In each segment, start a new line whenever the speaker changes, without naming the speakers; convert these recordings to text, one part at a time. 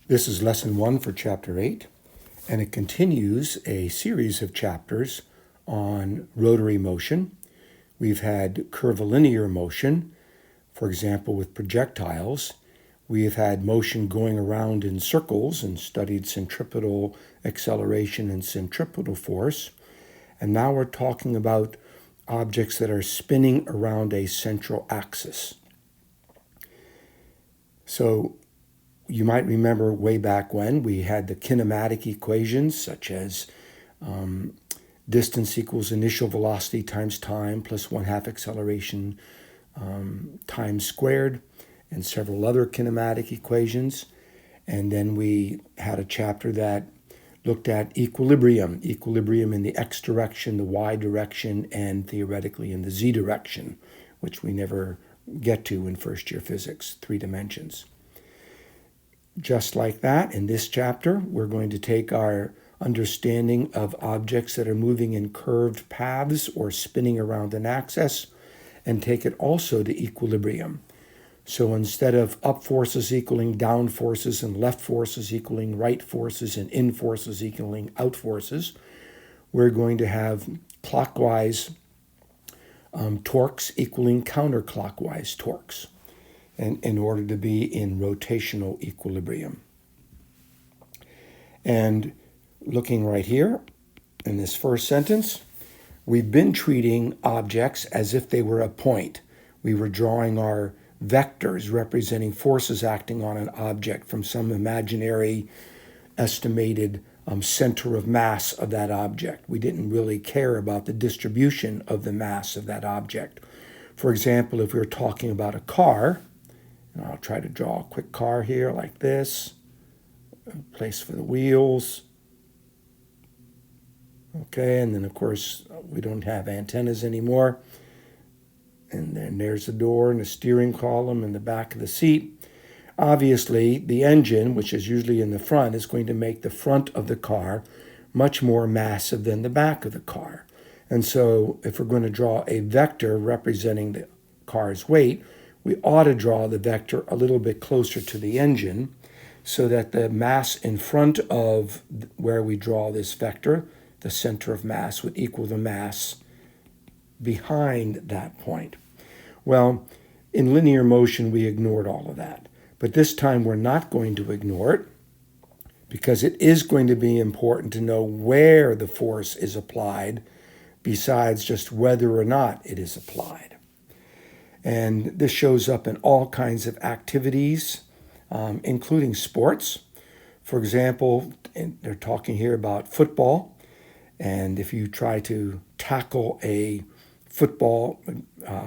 This is lesson 1 for chapter 8, and it continues a series of chapters on rotary motion. We've had curvilinear motion, for example, with projectiles. We have had motion going around in circles and studied centripetal acceleration and centripetal force. And now we're talking about objects that are spinning around a central axis. So you might remember way back when we had the kinematic equations such as distance equals initial velocity times time plus 1/2 acceleration times squared, and several other kinematic equations. And then we had a chapter that looked at equilibrium in the x direction, the y direction, and theoretically in the z direction, which we never get to in first year physics, 3 dimensions. Just like that, in this chapter, we're going to take our understanding of objects that are moving in curved paths or spinning around an axis and take it also to equilibrium. So instead of up forces equaling down forces and left forces equaling right forces and in forces equaling out forces, we're going to have clockwise torques equaling counterclockwise torques, and in order to be in rotational equilibrium. And looking right here in this first sentence, we've been treating objects as if they were a point. We were drawing our vectors representing forces acting on an object from some imaginary estimated center of mass of that object. We didn't really care about the distribution of the mass of that object. For example, if we were talking about a car, and I'll try to draw a quick car here like this, a place for the wheels. Okay, and then of course we don't have antennas anymore. And then there's the door and the steering column and the back of the seat. Obviously, the engine, which is usually in the front, is going to make the front of the car much more massive than the back of the car. And so if we're going to draw a vector representing the car's weight, we ought to draw the vector a little bit closer to the engine so that the mass in front of where we draw this vector, the center of mass, would equal the mass behind that point. Well, in linear motion, we ignored all of that. But this time, we're not going to ignore it because it is going to be important to know where the force is applied besides just whether or not it is applied. And this shows up in all kinds of activities, including sports. For example, they're talking here about football. And if you try to tackle a football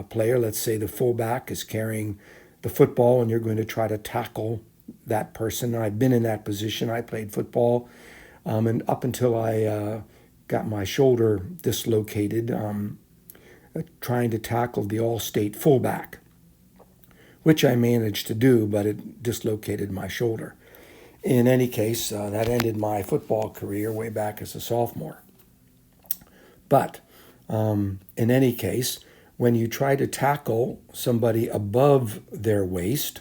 player, let's say the fullback is carrying the football and you're going to try to tackle that person. I've been in that position. I played football. And up until I got my shoulder dislocated, trying to tackle the all-state fullback, which I managed to do, but it dislocated my shoulder. In any case, that ended my football career way back as a sophomore. But in any case, when you try to tackle somebody above their waist,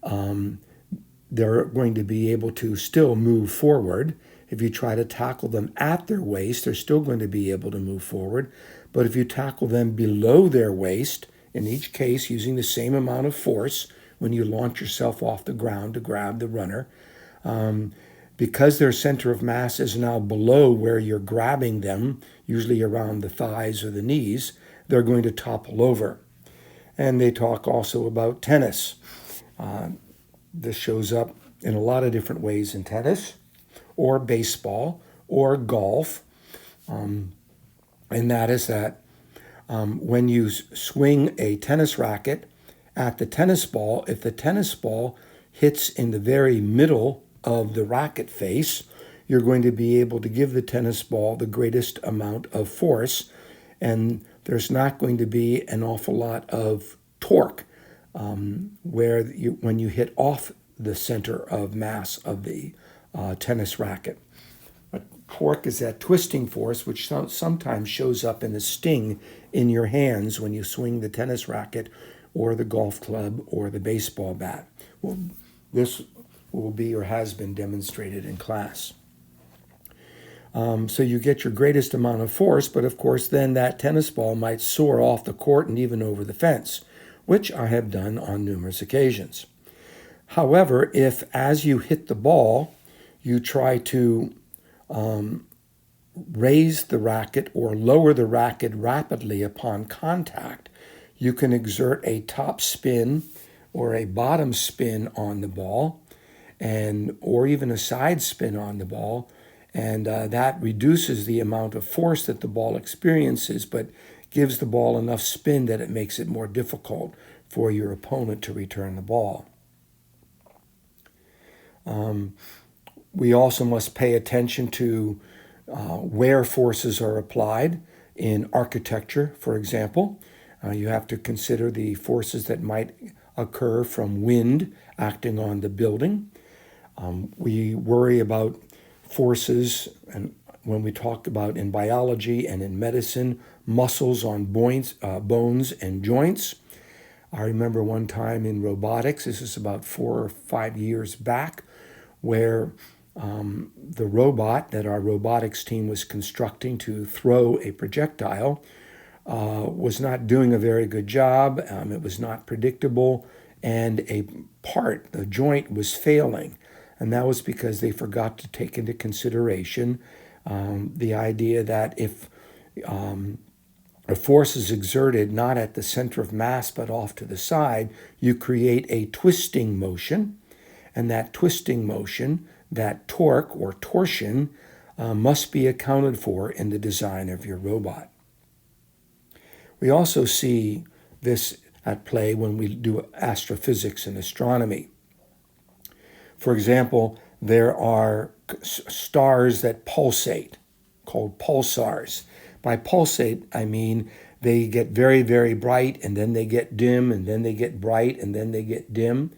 they're going to be able to still move forward. If you try to tackle them at their waist, they're still going to be able to move forward. But if you tackle them below their waist, in each case using the same amount of force when you launch yourself off the ground to grab the runner, because their center of mass is now below where you're grabbing them, usually around the thighs or the knees, they're going to topple over. And they talk also about tennis. This shows up in a lot of different ways in tennis, or baseball, or golf. And that is that when you swing a tennis racket at the tennis ball, if the tennis ball hits in the very middle of the racket face, you're going to be able to give the tennis ball the greatest amount of force, and there's not going to be an awful lot of torque when you hit off the center of mass of the tennis racket. Torque is that twisting force which sometimes shows up in the sting in your hands when you swing the tennis racket or the golf club or the baseball bat. Well, this will be or has been demonstrated in class. So you get your greatest amount of force, but of course then that tennis ball might soar off the court and even over the fence, which I have done on numerous occasions. However, if as you hit the ball, you try to raise the racket or lower the racket rapidly upon contact, you can exert a top spin or a bottom spin on the ball, or even a side spin on the ball, and that reduces the amount of force that the ball experiences, but gives the ball enough spin that it makes it more difficult for your opponent to return the ball. We also must pay attention to where forces are applied. In architecture, for example, you have to consider the forces that might occur from wind acting on the building. We worry about forces, and when we talk about in biology and in medicine, muscles on bones and joints. I remember one time in robotics, this is about 4 or 5 years back, where the robot that our robotics team was constructing to throw a projectile was not doing a very good job. It was not predictable, and the joint was failing. And that was because they forgot to take into consideration the idea that if a force is exerted not at the center of mass but off to the side, you create a twisting motion. And that twisting motion, that torque or torsion, must be accounted for in the design of your robot. We also see this at play when we do astrophysics and astronomy. For example, there are stars that pulsate, called pulsars. By pulsate, I mean they get very, very bright, and then they get dim, and then they get bright, and then they get dim.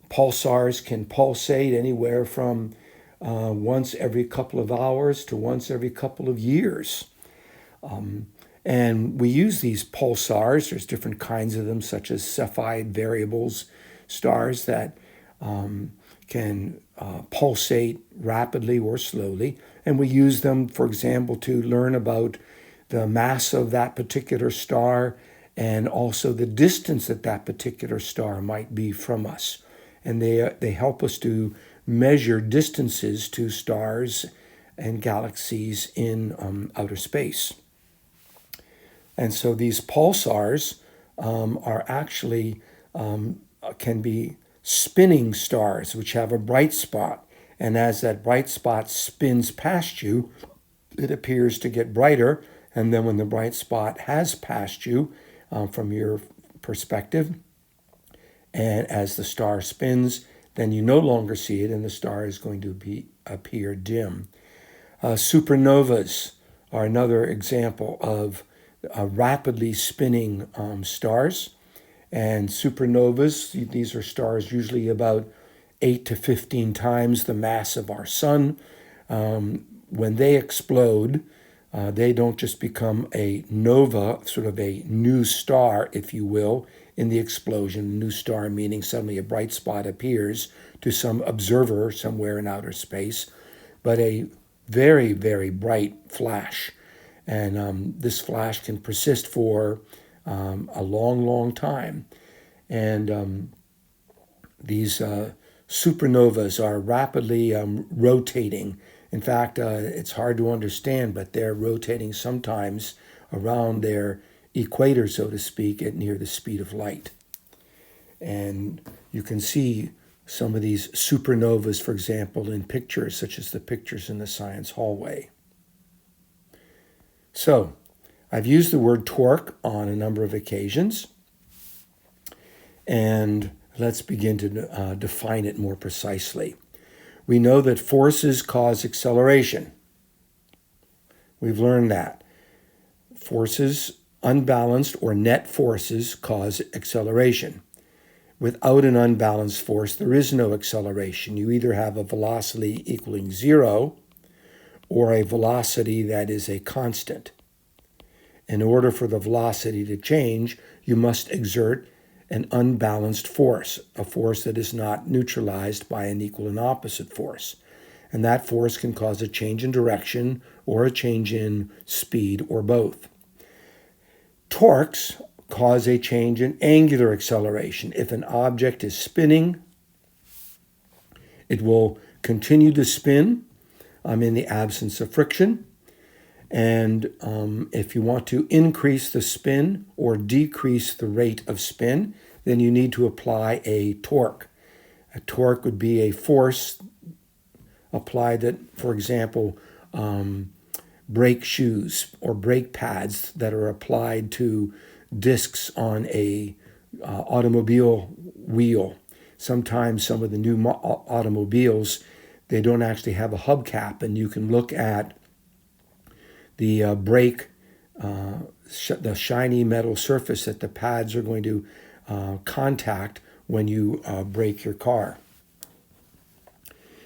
Pulsars can pulsate anywhere from once every couple of hours to once every couple of years. And we use these pulsars. There's different kinds of them, such as Cepheid variables stars that can pulsate rapidly or slowly. And we use them, for example, to learn about the mass of that particular star and also the distance that that particular star might be from us. And they help us to measure distances to stars and galaxies in outer space. And so these pulsars are actually can be spinning stars, which have a bright spot. And as that bright spot spins past you, it appears to get brighter. And then when the bright spot has passed you from your perspective, and as the star spins, then you no longer see it, and the star is going to appear dim. Supernovas are another example of rapidly spinning stars. And supernovas, these are stars usually about 8 to 15 times the mass of our sun. When they explode, they don't just become a nova, sort of a new star, if you will, in the explosion. New star meaning suddenly a bright spot appears to some observer somewhere in outer space, but a very, very bright flash. And this flash can persist for a long, long time. And these supernovas are rapidly rotating. In fact, it's hard to understand, but they're rotating sometimes around their equator, so to speak, at near the speed of light. And you can see some of these supernovas, for example, in pictures, such as the pictures in the science hallway. So, I've used the word torque on a number of occasions, and let's begin to define it more precisely. We know that forces cause acceleration. We've learned that. Forces, unbalanced or net forces, cause acceleration. Without an unbalanced force, there is no acceleration. You either have a velocity equaling 0 or a velocity that is a constant. In order for the velocity to change, you must exert an unbalanced force, a force that is not neutralized by an equal and opposite force. And that force can cause a change in direction or a change in speed or both. Torques cause a change in angular acceleration. If an object is spinning, it will continue to spin in the absence of friction. And if you want to increase the spin or decrease the rate of spin, then you need to apply a torque. A torque would be a force applied that, for example, brake shoes or brake pads that are applied to discs on a automobile wheel. Sometimes some of the new automobiles, they don't actually have a hubcap, and you can look at the brake, the shiny metal surface that the pads are going to contact when you brake your car.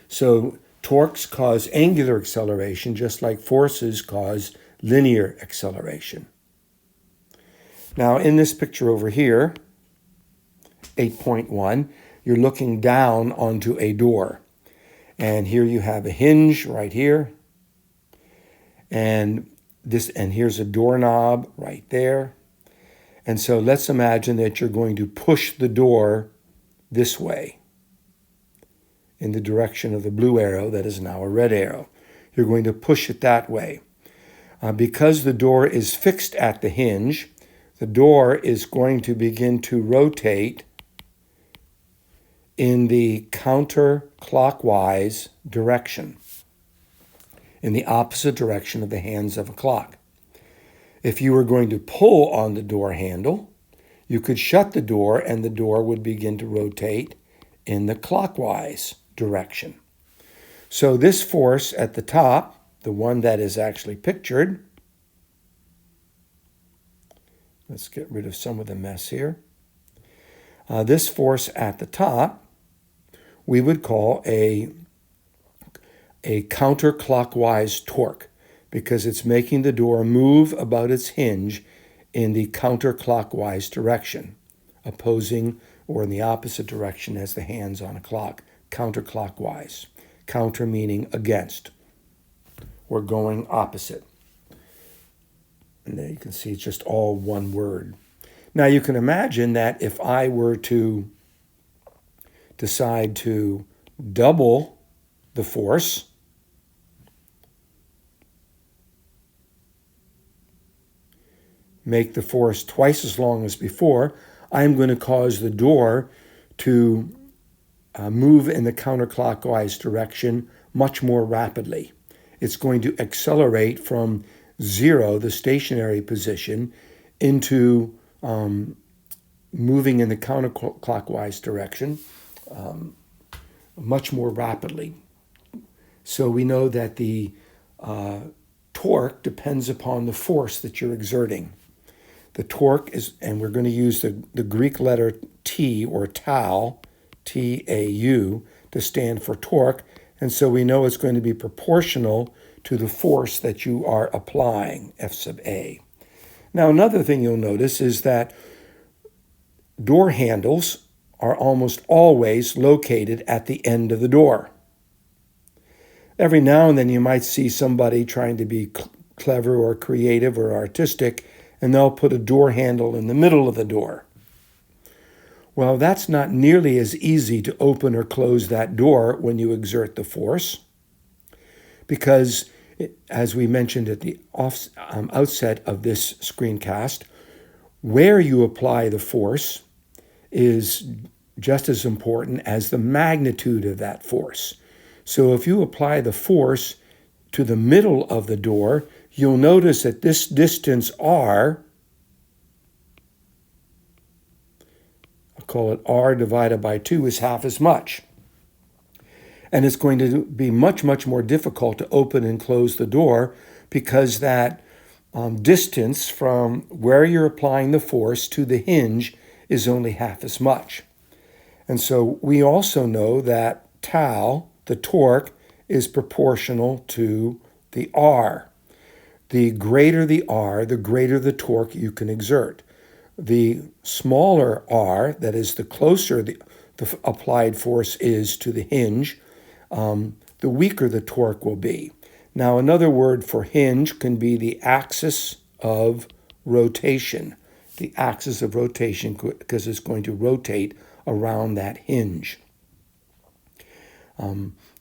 So torques cause angular acceleration, just like forces cause linear acceleration. Now, in this picture over here, 8.1, you're looking down onto a door. And here you have a hinge right here. And here's a doorknob right there. And so let's imagine that you're going to push the door this way in the direction of the blue arrow that is now a red arrow. You're going to push it that way. Because the door is fixed at the hinge, the door is going to begin to rotate in the counterclockwise direction, in the opposite direction of the hands of a clock. If you were going to pull on the door handle, you could shut the door and the door would begin to rotate in the clockwise direction. So this force at the top, the one that is actually pictured, let's get rid of some of the mess here. This force at the top, we would call a counterclockwise torque, because it's making the door move about its hinge in the counterclockwise direction, opposing or in the opposite direction as the hands on a clock, counterclockwise. Counter meaning against, or going opposite. And there you can see it's just all one word. Now you can imagine that if I were to decide to double the force, make the force twice as long as before, I'm going to cause the door to move in the counterclockwise direction much more rapidly. It's going to accelerate from 0, the stationary position, into moving in the counterclockwise direction much more rapidly. So we know that the torque depends upon the force that you're exerting. The torque is, and we're going to use the Greek letter T or tau, T-A-U, to stand for torque. And so we know it's going to be proportional to the force that you are applying, F sub A. Now, another thing you'll notice is that door handles are almost always located at the end of the door. Every now and then you might see somebody trying to be clever or creative or artistic, and they'll put a door handle in the middle of the door. Well, that's not nearly as easy to open or close that door when you exert the force, because as we mentioned at the outset of this screencast, where you apply the force is just as important as the magnitude of that force. So if you apply the force to the middle of the door, you'll notice that this distance R, I'll call it R divided by 2, is half as much. And it's going to be much, much more difficult to open and close the door because that distance from where you're applying the force to the hinge is only half as much. And so we also know that tau, the torque, is proportional to the R. The greater the R, the greater the torque you can exert. the smaller r, that is, the closer the applied force is to the hinge, the weaker the torque will be. Now, another word for hinge can be the axis of rotation. The axis of rotation, because it's going to rotate around that hinge.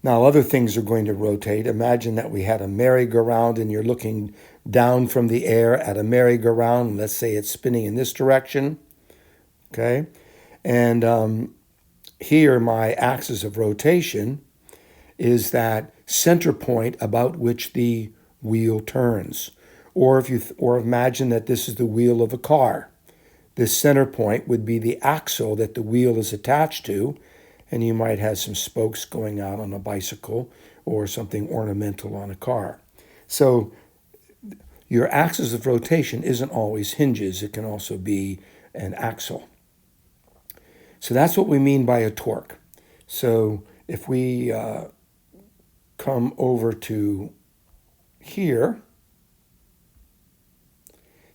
Now, other things are going to rotate. Imagine that we had a merry-go-round and you're looking down from the air at a merry-go-round. Let's say it's spinning in this direction. Okay? And here, my axis of rotation is that center point about which the wheel turns. Or imagine that this is the wheel of a car. This center point would be the axle that the wheel is attached to, and you might have some spokes going out on a bicycle or something ornamental on a car. So your axis of rotation isn't always hinges. It can also be an axle. So that's what we mean by a torque. So if we come over to here,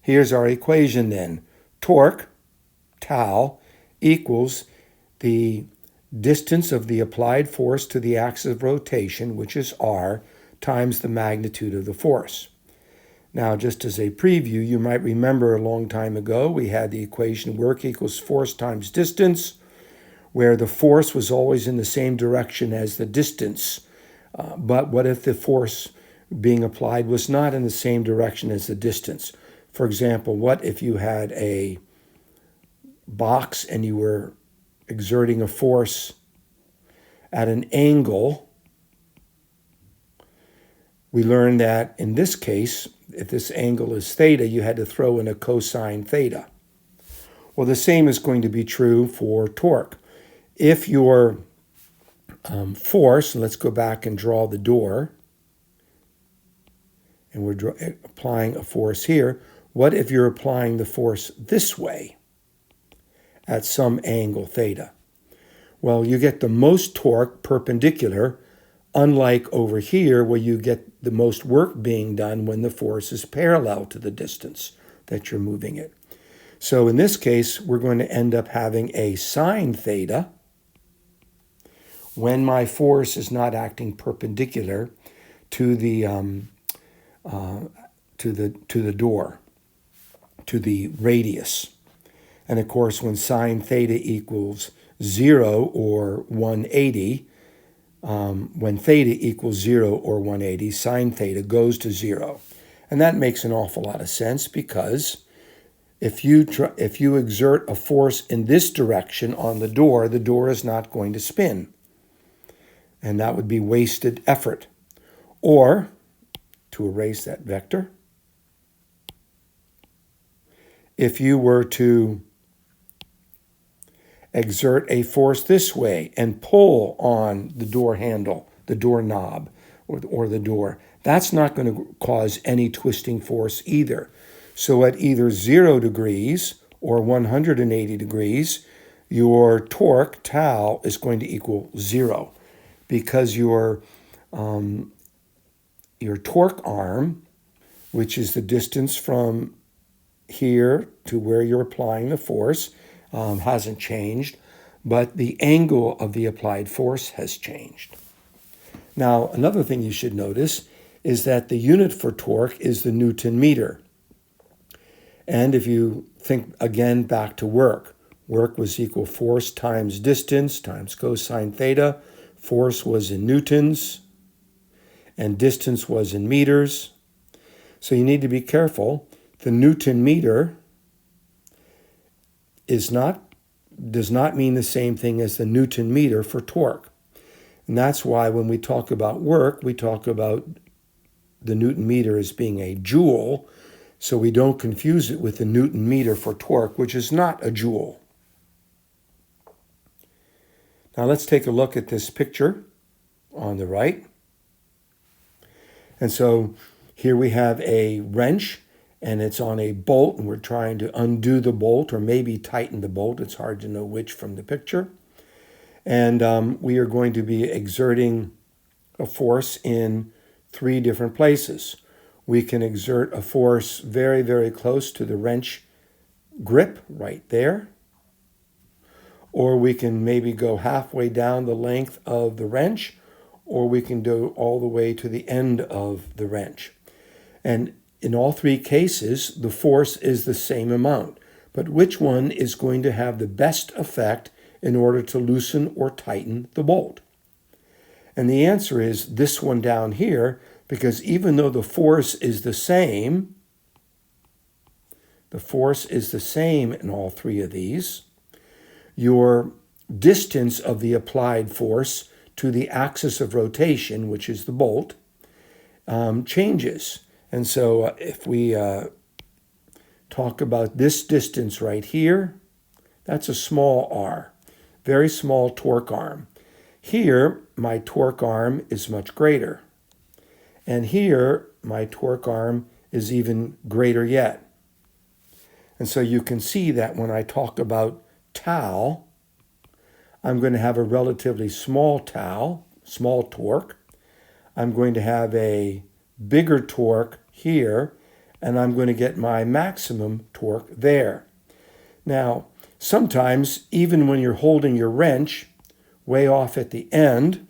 here's our equation then. Torque, tau, equals the distance of the applied force to the axis of rotation, which is r, times the magnitude of the force. Now, just as a preview, you might remember a long time ago, we had the equation work equals force times distance, where the force was always in the same direction as the distance. But what if the force being applied was not in the same direction as the distance? For example, what if you had a box and you were exerting a force at an angle? We learned that in this case, if this angle is theta, you had to throw in a cosine theta. Well, the same is going to be true for torque. If your force, and let's go back and draw the door, and we're applying a force here, what if you're applying the force this way at some angle theta? Well, you get the most torque perpendicular, unlike over here where you get the most work being done when the force is parallel to the distance that you're moving it. So in this case, we're going to end up having a sine theta when my force is not acting perpendicular to the door, to the radius. And of course, when sine theta equals 0 or 180, when theta equals 0 or 180, sine theta goes to 0. And that makes an awful lot of sense, because if you exert a force in this direction on the door is not going to spin. And that would be wasted effort. Or, to erase that vector, if you were to exert a force this way and pull on the door handle, the door knob, or the door, that's not going to cause any twisting force either. So at either 0 degrees or 180 degrees, your torque, tau, is going to equal 0, because your torque arm, which is the distance from here to where you're applying the force, hasn't changed, but the angle of the applied force has changed. Now, another thing you should notice is that the unit for torque is the Newton meter. And if you think again back to work was equal force times distance times cosine theta. Force was in newtons and distance was in meters. So you need to be careful. The Newton meter does not mean the same thing as the Newton meter for torque. And that's why when we talk about work, we talk about the Newton meter as being a joule, so we don't confuse it with the Newton meter for torque, which is not a joule. Now let's take a look at this picture on the right. And so here we have a wrench, and it's on a bolt, and we're trying to undo the bolt or maybe tighten the bolt. It's hard to know which from the picture. And we are going to be exerting a force in 3 different places. We can exert a force very, very close to the wrench grip right there, or we can maybe go halfway down the length of the wrench, or we can go all the way to the end of the wrench. And in all three cases, the force is the same amount. But which one is going to have the best effect in order to loosen or tighten the bolt? And the answer is this one down here, because even though the force is the same in all three of these, your distance of the applied force to the axis of rotation, which is the bolt, changes. And so if we talk about this distance right here, that's a small r, very small torque arm. Here, my torque arm is much greater. And here, my torque arm is even greater yet. And so you can see that when I talk about tau, I'm going to have a relatively small tau, small torque. I'm going to have a bigger torque here, and I'm going to get my maximum torque there. Now, sometimes, even when you're holding your wrench way off at the end,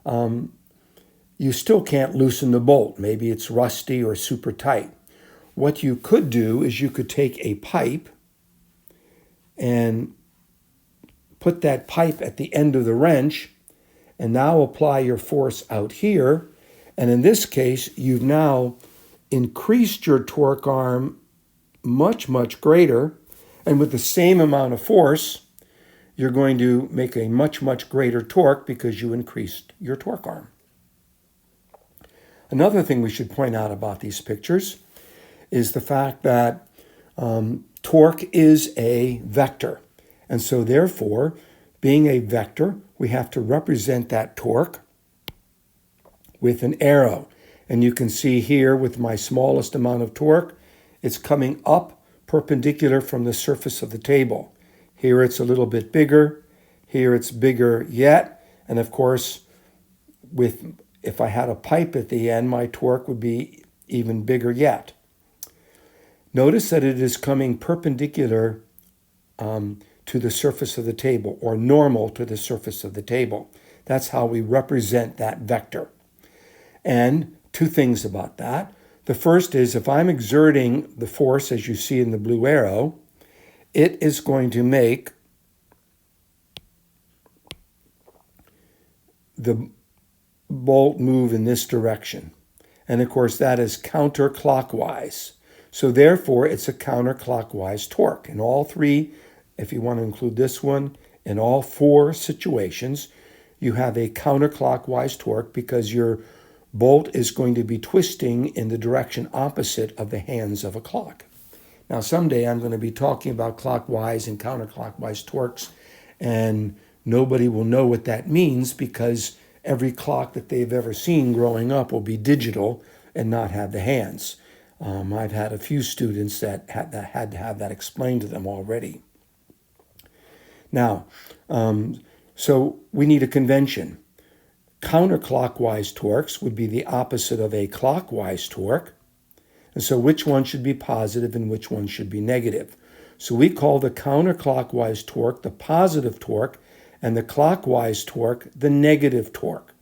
you still can't loosen the bolt. Maybe it's rusty or super tight. What you could do is you could take a pipe and put that pipe at the end of the wrench and now apply your force out here. And in this case, you've now increased your torque arm much, much greater. And with the same amount of force, you're going to make a much, much greater torque because you increased your torque arm. Another thing we should point out about these pictures is the fact that torque is a vector. And so therefore, being a vector, we have to represent that torque with an arrow. And you can see here with my smallest amount of torque, it's coming up perpendicular from the surface of the table. Here it's a little bit bigger. Here it's bigger yet. And of course, if I had a pipe at the end, my torque would be even bigger yet. Notice that it is coming perpendicular to the surface of the table, or normal to the surface of the table. That's how we represent that vector. And two things about that. The first is if I'm exerting the force, as you see in the blue arrow, it is going to make the bolt move in this direction. And of course, that is counterclockwise. So therefore, it's a counterclockwise torque. In all three, if you want to include this one, in all four situations, you have a counterclockwise torque because your bolt is going to be twisting in the direction opposite of the hands of a clock. Now, someday I'm going to be talking about clockwise and counterclockwise torques, and nobody will know what that means because every clock that they've ever seen growing up will be digital and not have the hands. I've had a few students that had to have that explained to them already. Now, so we need a convention. Counterclockwise torques would be the opposite of a clockwise torque. And so which one should be positive and which one should be negative? So we call the counterclockwise torque the positive torque and the clockwise torque the negative torque.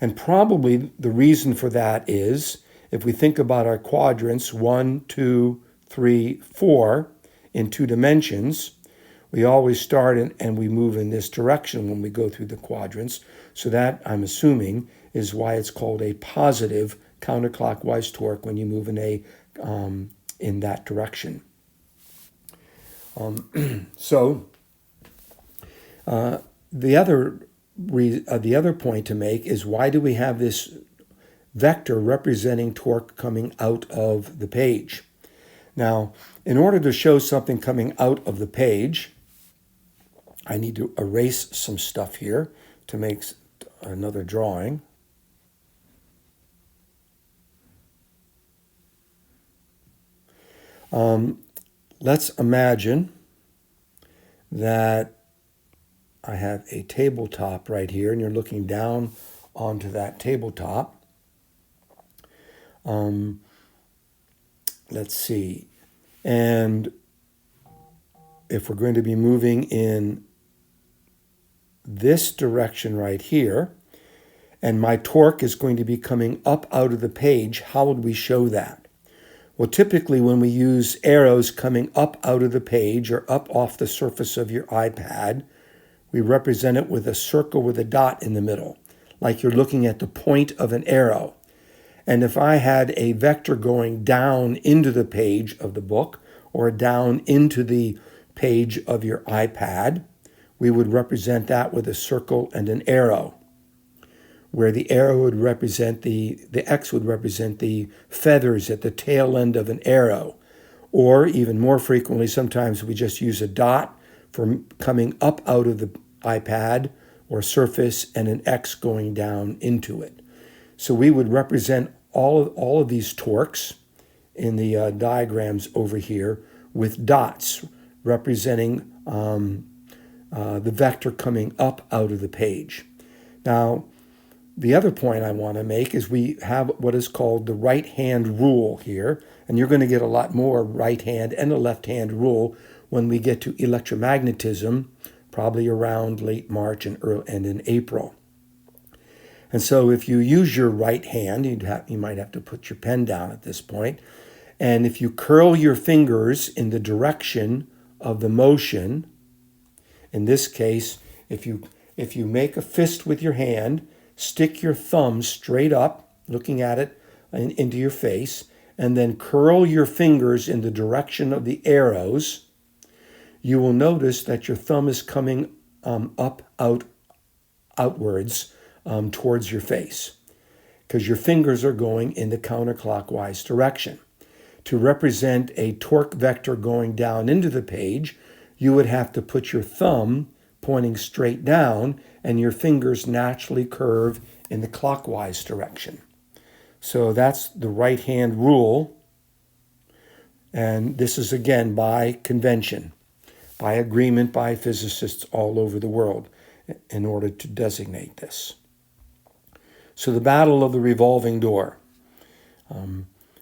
And probably the reason for that is, if we think about our quadrants, 1, 2, 3, 4, in two dimensions, we always start and we move in this direction when we go through the quadrants. So that, I'm assuming, is why it's called a positive counterclockwise torque when you move in that direction. The other point to make is, why do we have this vector representing torque coming out of the page? Now, in order to show something coming out of the page, I need to erase some stuff here to make another drawing. Let's imagine that I have a tabletop right here, and you're looking down onto that tabletop. Let's see. And if we're going to be moving in this direction right here, and my torque is going to be coming up out of the page, how would we show that? Well, typically when we use arrows coming up out of the page or up off the surface of your iPad, we represent it with a circle with a dot in the middle, like you're looking at the point of an arrow. And if I had a vector going down into the page of the book or down into the page of your iPad, we would represent that with a circle and an arrow, where the arrow would represent the X would represent the feathers at the tail end of an arrow. Or even more frequently, sometimes we just use a dot for coming up out of the iPad or surface and an X going down into it. So we would represent all of these torques in the diagrams over here with dots representing the vector coming up out of the page. Now, the other point I want to make is we have what is called the right-hand rule here, and you're going to get a lot more right-hand and a left-hand rule when we get to electromagnetism, probably around late March and in April. And so if you use your right hand, you might have to put your pen down at this point, and if you curl your fingers in the direction of the motion, in this case, if you make a fist with your hand, stick your thumb straight up, looking at it into your face, and then curl your fingers in the direction of the arrows, you will notice that your thumb is coming outwards towards your face, because your fingers are going in the counterclockwise direction. To represent a torque vector going down into the page, you would have to put your thumb pointing straight down and your fingers naturally curve in the clockwise direction. So that's the right-hand rule. And this is, again, by convention, by agreement by physicists all over the world in order to designate this. So the battle of the revolving door.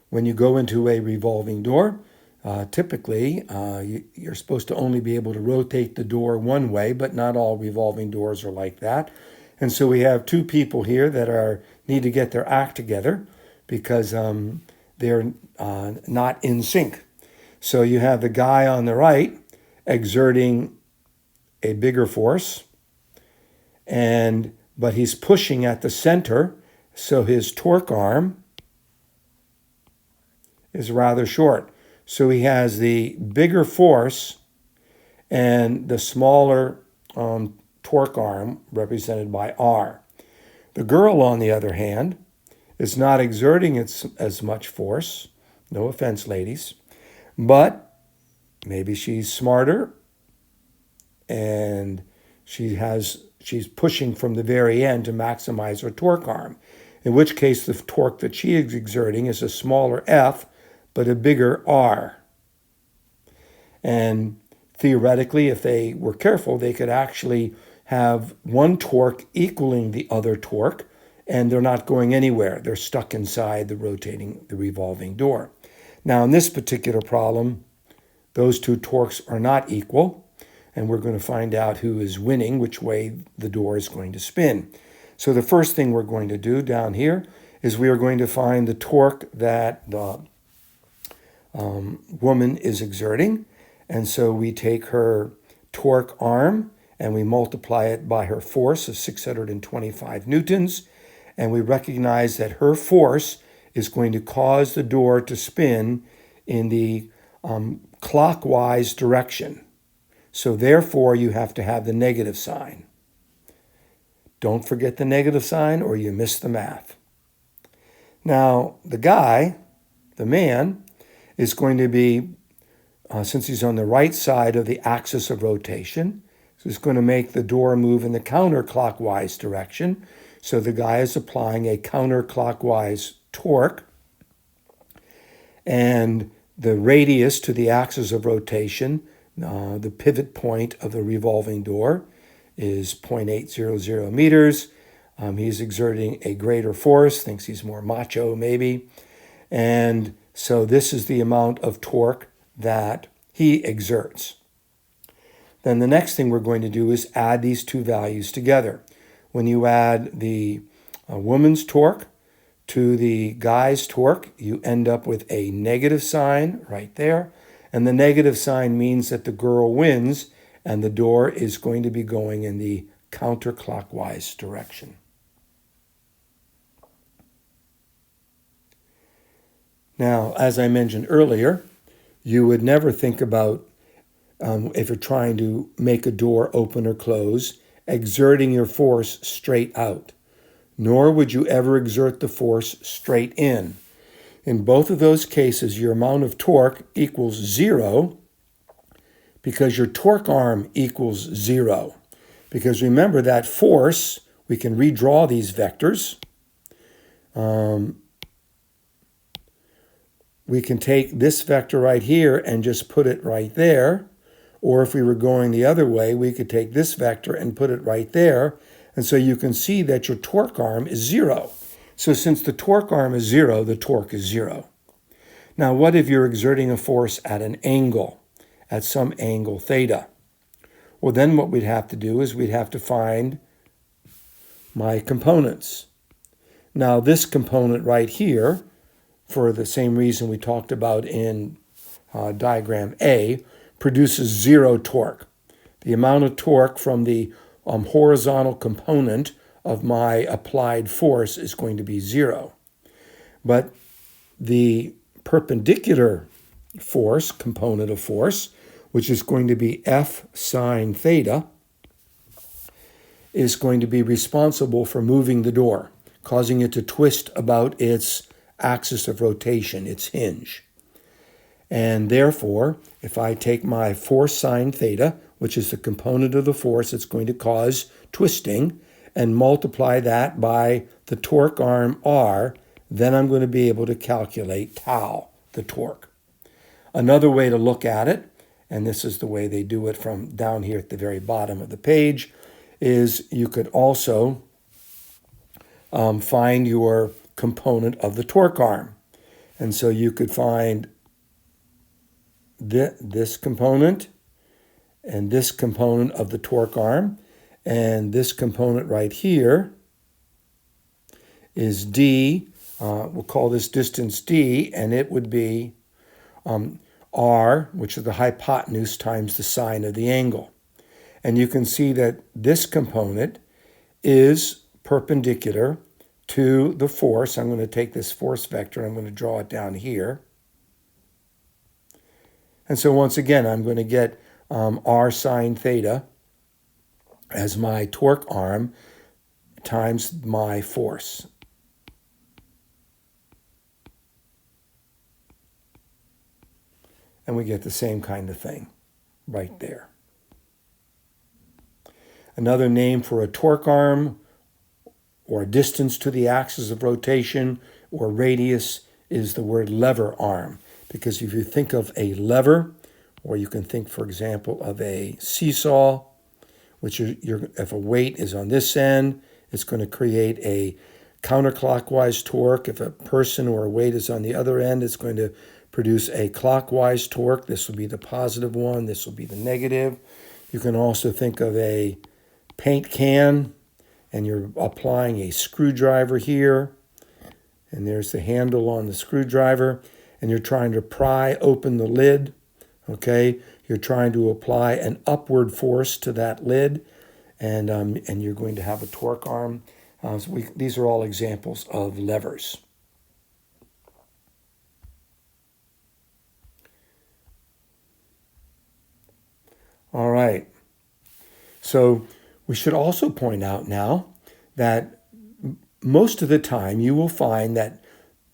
When you go into a revolving door, typically you're supposed to only be able to rotate the door one way, but not all revolving doors are like that. And so we have two people here that need to get their act together because they're not in sync. So you have the guy on the right exerting a bigger force, but he's pushing at the center, so his torque arm is rather short. So he has the bigger force and the smaller torque arm represented by R. The girl, on the other hand, is not exerting as much force. No offense, ladies. But maybe she's smarter and she's pushing from the very end to maximize her torque arm, in which case the torque that she is exerting is a smaller F, but a bigger R. And theoretically, if they were careful, they could actually have one torque equaling the other torque, and they're not going anywhere. They're stuck inside the revolving door. Now, in this particular problem, those two torques are not equal, and we're going to find out who is winning, which way the door is going to spin. So the first thing we're going to do down here is we are going to find the torque that the woman is exerting. And so we take her torque arm and we multiply it by her force of 625 newtons. And we recognize that her force is going to cause the door to spin in the clockwise direction. So therefore, you have to have the negative sign. Don't forget the negative sign or you miss the math. Now, the man, is going to be, since he's on the right side of the axis of rotation, so it's going to make the door move in the counterclockwise direction. So the guy is applying a counterclockwise torque. And the radius to the axis of rotation, the pivot point of the revolving door, is 0.800 meters. He's exerting a greater force, thinks he's more macho maybe. And so this is the amount of torque that he exerts. Then the next thing we're going to do is add these two values together. When you add the woman's torque to the guy's torque, you end up with a negative sign right there. And the negative sign means that the girl wins and the door is going to be going in the counterclockwise direction. Now, as I mentioned earlier, you would never think about, if you're trying to make a door open or close, exerting your force straight out. Nor would you ever exert the force straight in. In both of those cases, your amount of torque equals 0 because your torque arm equals 0. Because remember that force, we can redraw these vectors. We can take this vector right here and just put it right there. Or if we were going the other way, we could take this vector and put it right there. And so you can see that your torque arm is 0. So since the torque arm is 0, the torque is 0. Now, what if you're exerting a force at an angle, at some angle theta? Well, then what we'd have to do is we'd have to find my components. Now, this component right here, for the same reason we talked about in diagram A, produces 0 torque. The amount of torque from the horizontal component of my applied force is going to be 0. But the perpendicular force, component of force, which is going to be F sine theta, is going to be responsible for moving the door, causing it to twist about its axis of rotation, its hinge. And therefore, if I take my force sine theta, which is the component of the force that's going to cause twisting, and multiply that by the torque arm R, then I'm going to be able to calculate tau, the torque. Another way to look at it, and this is the way they do it from down here at the very bottom of the page, is you could also find your component of the torque arm. And so you could find this component and this component of the torque arm, and this component right here is D. We'll call this distance D, and it would be R, which is the hypotenuse times the sine of the angle. And you can see that this component is perpendicular to the force. I'm going to take this force vector, I'm going to draw it down here. And so once again, I'm going to get R sine theta as my torque arm times my force. And we get the same kind of thing right there. Another name for a torque arm or distance to the axis of rotation or radius is the word lever arm. Because if you think of a lever, or you can think, for example, of a seesaw, which if a weight is on this end, it's going to create a counterclockwise torque. If a person or a weight is on the other end, it's going to produce a clockwise torque. This will be the positive one. This will be the negative. You can also think of a paint can, and you're applying a screwdriver here, and there's the handle on the screwdriver, and you're trying to pry open the lid, okay? You're trying to apply an upward force to that lid, and you're going to have a torque arm. These are all examples of levers. All right. So we should also point out now that most of the time you will find that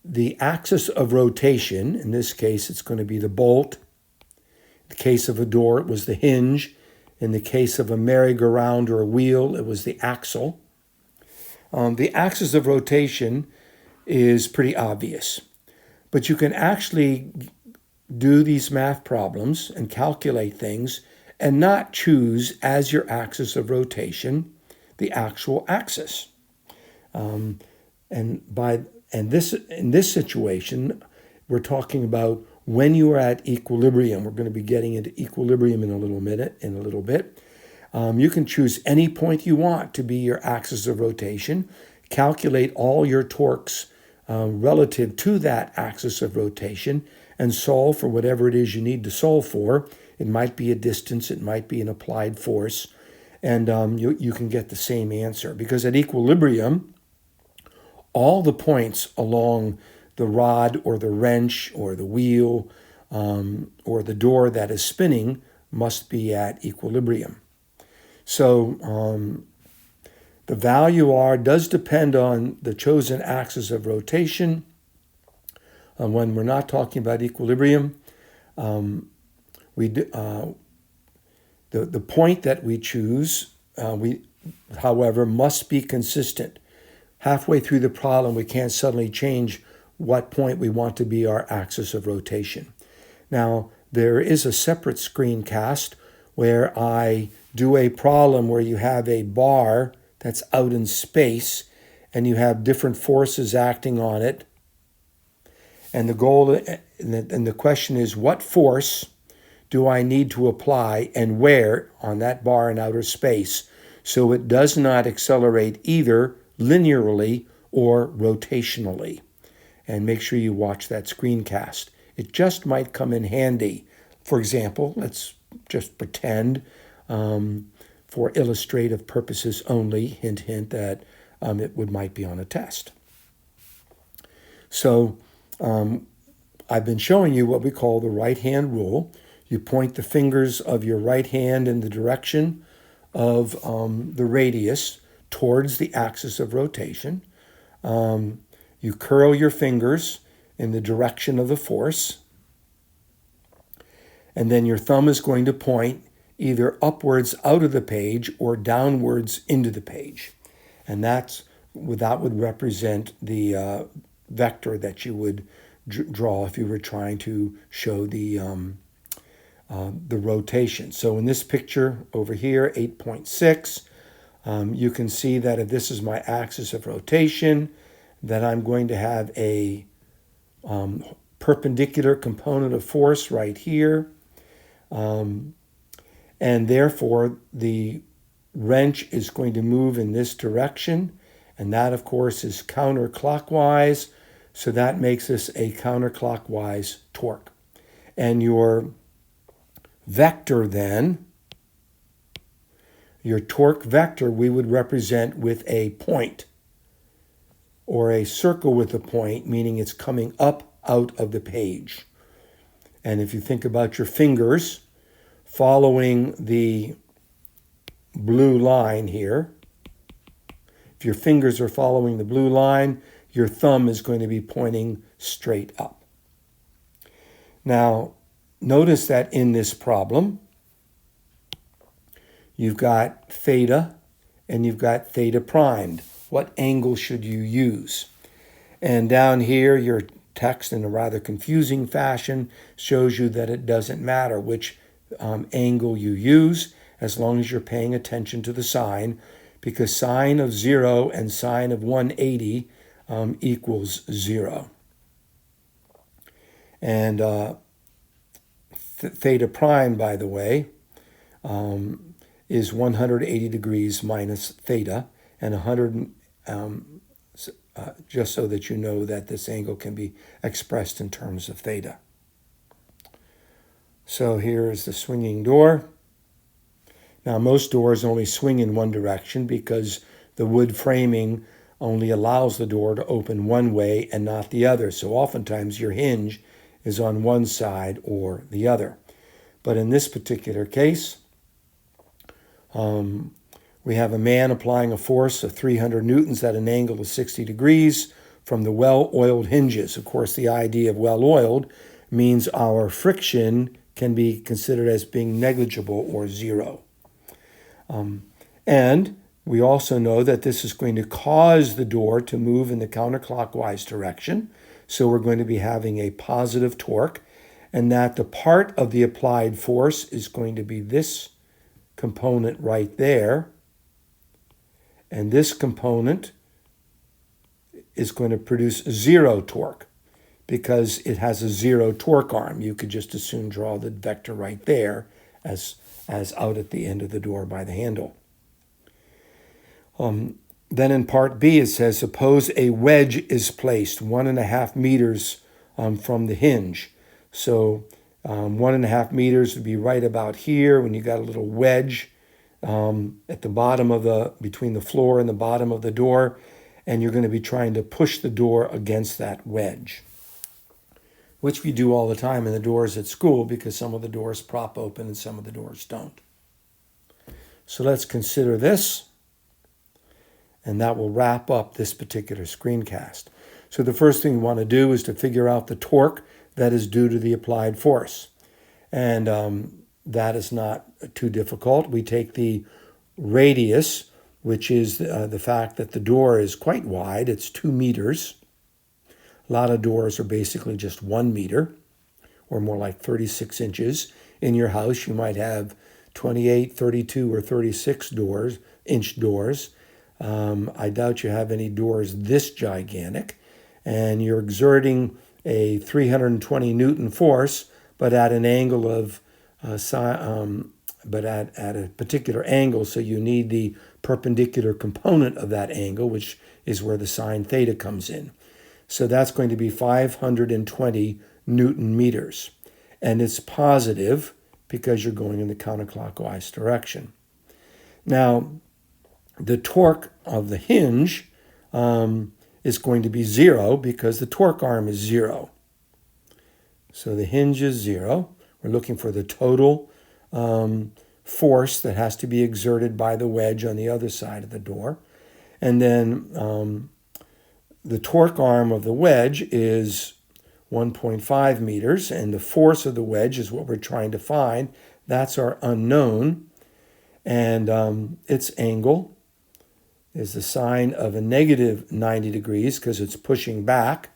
the axis of rotation, in this case it's going to be the bolt. In the case of a door, it was the hinge. In the case of a merry-go-round or a wheel, it was the axle. The axis of rotation is pretty obvious, but you can actually do these math problems and calculate things and not choose as your axis of rotation the actual axis. In this situation, we're talking about when you are at equilibrium, we're going to be getting into equilibrium in a little bit. You can choose any point you want to be your axis of rotation. Calculate all your torques relative to that axis of rotation and solve for whatever it is you need to solve for. It might be a distance, it might be an applied force, and you can get the same answer. Because at equilibrium, all the points along the rod or the wrench or the wheel or the door that is spinning must be at equilibrium. So the value R does depend on the chosen axis of rotation. When we're not talking about equilibrium, the point that we choose, however, must be consistent. Halfway through the problem, we can't suddenly change what point we want to be our axis of rotation. Now, there is a separate screencast where I do a problem where you have a bar that's out in space and you have different forces acting on it. And the goal and the question is, what force do I need to apply and where on that bar in outer space so it does not accelerate either linearly or rotationally? And make sure you watch that screencast. It just might come in handy. For example, let's just pretend for illustrative purposes only, hint, hint, that it might be on a test. So I've been showing you what we call the right-hand rule. You point the fingers of your right hand in the direction of the radius towards the axis of rotation. You curl your fingers in the direction of the force. And then your thumb is going to point either upwards out of the page or downwards into the page. And that would represent the vector that you would draw if you were trying to show the rotation. So in this picture over here, 8.6, you can see that if this is my axis of rotation, that I'm going to have a perpendicular component of force right here. And therefore, the wrench is going to move in this direction. And that, of course, is counterclockwise. So that makes this a counterclockwise torque. And your vector then, your torque vector, we would represent with a point or a circle with a point, meaning it's coming up out of the page. And if you think about your fingers following the blue line here, if your fingers are following the blue line, your thumb is going to be pointing straight up. Now, notice that in this problem, you've got theta and you've got theta primed. What angle should you use? And down here, your text in a rather confusing fashion shows you that it doesn't matter which angle you use as long as you're paying attention to the sign, because sine of 0 and sine of 180 equals 0. And theta prime, by the way, is 180 degrees minus theta, and 100, just so that you know that this angle can be expressed in terms of theta. So here's the swinging door. Now, most doors only swing in one direction because the wood framing only allows the door to open one way and not the other. So oftentimes your hinge is on one side or the other. But in this particular case, we have a man applying a force of 300 newtons at an angle of 60 degrees from the well-oiled hinges. Of course, the idea of well-oiled means our friction can be considered as being negligible or zero. And we also know that this is going to cause the door to move in the counterclockwise direction. So we're going to be having a positive torque, and that the part of the applied force is going to be this component right there. And this component is going to produce zero torque because it has a 0 torque arm. You could just as soon draw the vector right there as out at the end of the door by the handle. Then in part B, it says, suppose a wedge is placed 1.5 meters from the hinge. So 1.5 meters would be right about here when you got a little wedge at the bottom of between the floor and the bottom of the door, and you're going to be trying to push the door against that wedge, which we do all the time in the doors at school because some of the doors prop open and some of the doors don't. So let's consider this, and that will wrap up this particular screencast. So the first thing we want to do is to figure out the torque that is due to the applied force. And that is not too difficult. We take the radius, which is the fact that the door is quite wide. It's 2 meters. A lot of doors are basically just 1 meter, or more like 36 inches. In your house, you might have 28, 32, or 36 inch doors. I doubt you have any doors this gigantic. And you're exerting a 320 Newton force, but at an angle of, but at a particular angle. So you need the perpendicular component of that angle, which is where the sine theta comes in. So that's going to be 520 Newton meters. And it's positive because you're going in the counterclockwise direction. Now, the torque of the hinge is going to be 0 because the torque arm is 0. So the hinge is 0. We're looking for the total force that has to be exerted by the wedge on the other side of the door. And then the torque arm of the wedge is 1.5 meters, and the force of the wedge is what we're trying to find. That's our unknown. And its angle is the sine of a negative 90 degrees because it's pushing back.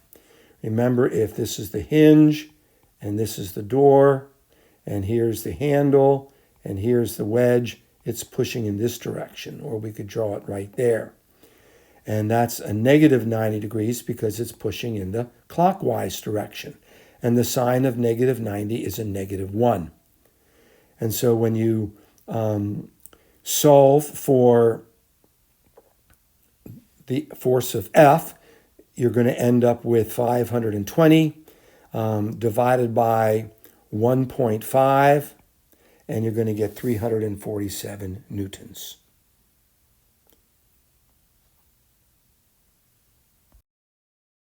Remember, if this is the hinge and this is the door and here's the handle and here's the wedge, it's pushing in this direction, or we could draw it right there. And that's a negative 90 degrees because it's pushing in the clockwise direction. And the sine of negative 90 is a negative 1. And so when you solve for the force of F, you're going to end up with 520 divided by 1.5, and you're going to get 347 newtons.